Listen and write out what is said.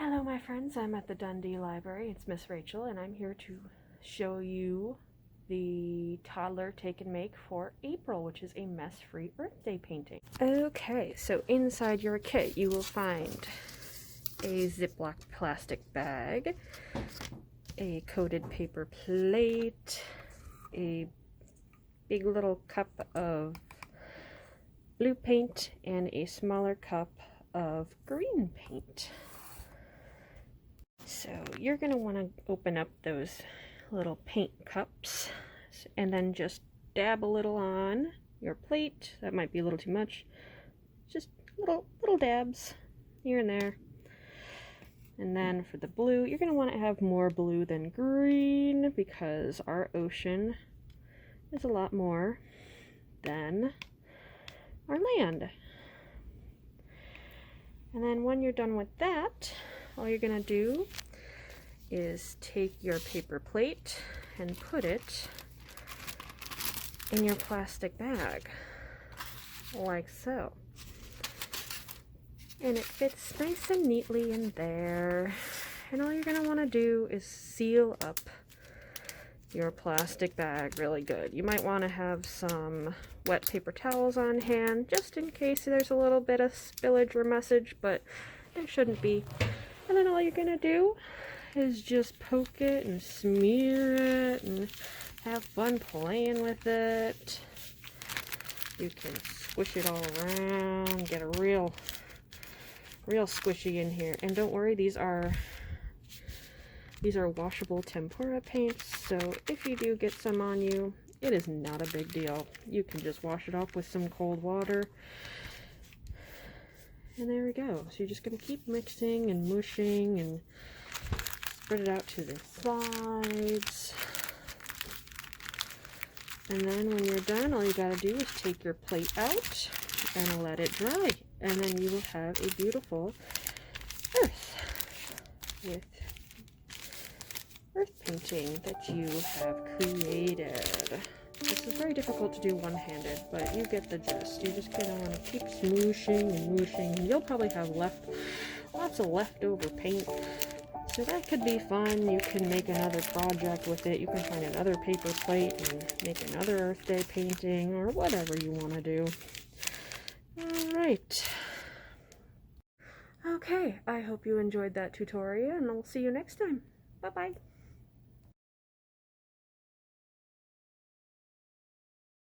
Hello my friends, I'm at the Dundee Library. It's Miss Rachel and I'm here to show you the Toddler Take and Make for April, which is a mess-free Earth Day painting. Okay, so inside your kit you will find a Ziploc plastic bag, a coated paper plate, a big little cup of blue paint, and a smaller cup of green paint. So you're going to want to open up those little paint cups and then just dab a little on your plate. That might be a little too much. Just little dabs here and there. And then for the blue, you're going to want to have more blue than green because our ocean is a lot more than our land. And then when you're done with that, all you're going to do is take your paper plate and put it in your plastic bag, like so. And it fits nice and neatly in there. And all you're going to want to do is seal up your plastic bag really good. You might want to have some wet paper towels on hand, just in case there's a little bit of spillage or message, but there shouldn't be. And then all you're going to do is just poke it and smear it and have fun playing with it. You can squish it all around, get a real squishy in here. And don't worry, these are washable tempera paints, so if you do get some on you, it is not a big deal. You can just wash it off with some cold water. And there we go. So you're just going to keep mixing and mushing and spread it out to the sides. And then when you're done, all you got to do is take your plate out and let it dry. And then you will have a beautiful earth with earth painting that you have created. This is very difficult to do one-handed, but you get the gist. You're just gonna want to keep smooshing and mooshing. You'll probably have lots of leftover paint, so that could be fun. You can make another project with it. You can find another paper plate and make another Earth Day painting, or whatever you want to do. Alright. Okay, I hope you enjoyed that tutorial, and I'll see you next time. Bye-bye.